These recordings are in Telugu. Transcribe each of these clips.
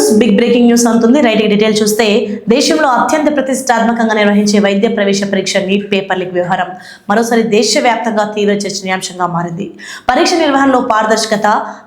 న్యూస్ బిగ్ బ్రేకింగ్ న్యూస్ అంటుంది. రైట్ డీటెయిల్ చూస్తే దేశంలో అత్యంత ప్రతిష్టాత్మకంగా నిర్వహించే వైద్య ప్రవేశ పరీక్ష నీట్ పేపర్ లీక్ వ్యవహారం మరోసారి దేశవ్యాప్తంగా తీవ్ర చర్చనీయాంశంగా మారింది. పరీక్ష నిర్వహణలో పారదర్శకత,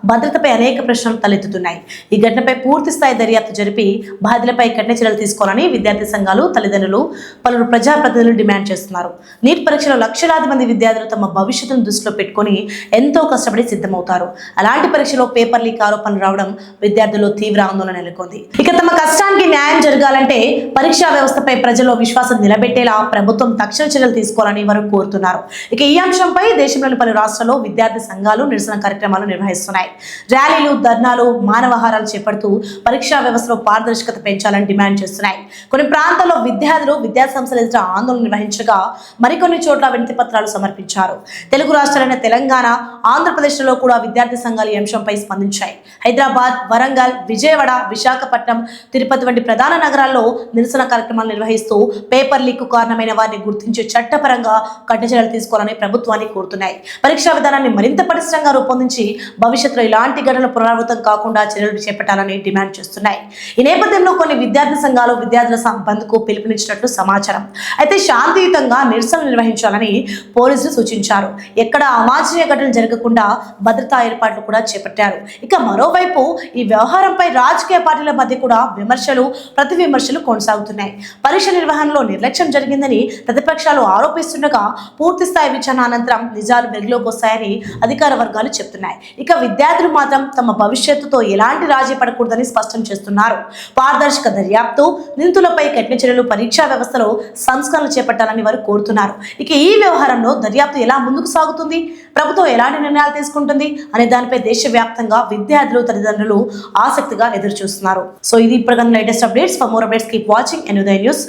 భద్రతపై అనేక ప్రశ్నలు తలెత్తుతున్నాయి. ఈ ఘటనపై పూర్తి స్థాయి దర్యాప్తు జరిపి బాధితులపై కఠిన చర్యలు తీసుకోవాలని విద్యార్థి సంఘాలు, తల్లిదండ్రులు, పలువురు ప్రజాప్రతినిధులు డిమాండ్ చేస్తున్నారు. నీట్ పరీక్షలో లక్షలాది మంది విద్యార్థులు తమ భవిష్యత్తును దృష్టిలో పెట్టుకుని ఎంతో కష్టపడి సిద్ధమవుతారు. అలాంటి పరీక్షలో పేపర్ లీక్ ఆరోపణలు రావడం విద్యార్థుల్లో తీవ్ర ఆందోళన నెలకొంది. ఇక తమ కష్టానికి న్యాయం జరగాలంటే పరీక్షా వ్యవస్థపై ప్రజల్లో విశ్వాసం నిలబెట్టేలా ప్రభుత్వం తక్షణ చర్యలు తీసుకోవాలని వారు కోరుతున్నారు. ఇక ఈ అంశంపై దేశంలోని పలు రాష్ట్రాల్లో విద్యార్థి సంఘాలు నిరసన కార్యక్రమాలు నిర్వహిస్తున్నాయి. ర్యాలీలు, ధర్నాలు, మానవహారాలు చేపడుతూ పరీక్షా వ్యవస్థలో పారదర్శకత పెంచాలని డిమాండ్ చేస్తున్నాయి. కొన్ని ప్రాంతాల్లో విద్యార్థులు విద్యాసంస్థల ఎదుట ఆందోళన నిర్వహించగా మరికొన్ని చోట్ల వినతి పత్రాలు సమర్పించారు. తెలుగు రాష్ట్రాలైన తెలంగాణ, ఆంధ్రప్రదేశ్లో కూడా విద్యార్థి సంఘాలు ఈ అంశంపై స్పందించాయి. హైదరాబాద్, వరంగల్, విజయవాడ, విశాఖపట్నం, తిరుపతి వంటి ప్రధాన నగరాల్లో నిరసన కార్యక్రమాలు నిర్వహిస్తూ పేపర్ లీక్ కారణమైన వారిని గుర్తించి చట్టపరంగా కఠిన చర్యలు తీసుకోవాలని ప్రభుత్వాన్ని కోరుతున్నాయి. పరీక్షా విధానాన్ని మరింత పటిష్టంగా రూపొందించి భవిష్యత్తులో ఇలాంటి ఘటనలు పునరావృతం కాకుండా చర్యలు చేపట్టాలని డిమాండ్ చేస్తున్నాయి. ఈ నేపథ్యంలో కొన్ని విద్యార్థి సంఘాలు విద్యార్థుల బంద్కు పిలుపునిచ్చినట్లు సమాచారం. అయితే శాంతియుతంగా నిరసన నిర్వహించాలని పోలీసులు సూచించారు. ఎక్కడ అవాంఛనీయ ఘటనలు జరగకుండా భద్రతా ఏర్పాట్లు కూడా చేపట్టారు. ఇక మరోవైపు ఈ వ్యవహారంపై రాజకీయ పార్టీల మధ్య కూడా విమర్శలు, ప్రతి విమర్శలు కొనసాగుతున్నాయి. పరీక్ష నిర్వహణలో నిర్లక్ష్యం జరిగిందని ప్రతిపక్షాలు ఆరోపిస్తుండగా పూర్తి స్థాయి విచారణ అనంతరం నిజాలు వెలుగులోకి వస్తాయని అధికార వర్గాలు చెప్తున్నాయి. ఇక విద్యార్థులు మాత్రం తమ భవిష్యత్తుతో ఎలాంటి రాజీ పడకూడదని స్పష్టం చేస్తున్నారు. పారదర్శక దర్యాప్తు, నిందితులపై కఠిన చర్యలు, పరీక్షా వ్యవస్థలో సంస్కరణలు చేపట్టాలని వారు కోరుతున్నారు. ఇక ఈ వ్యవహారంలో దర్యాప్తు ఎలా ముందుకు సాగుతుంది, ప్రభుత్వం ఎలాంటి నిర్ణయాలు తీసుకుంటుంది అనే దానిపై దేశవ్యాప్తంగా విద్యార్థులు, తల్లిదండ్రులు ఆసక్తిగా ఎదురు చూస్తున్నారు. సో ఇది ఇప్పటికన్నా latest updates. For more updates keep watching ఎన్యుదయ న్యూస్.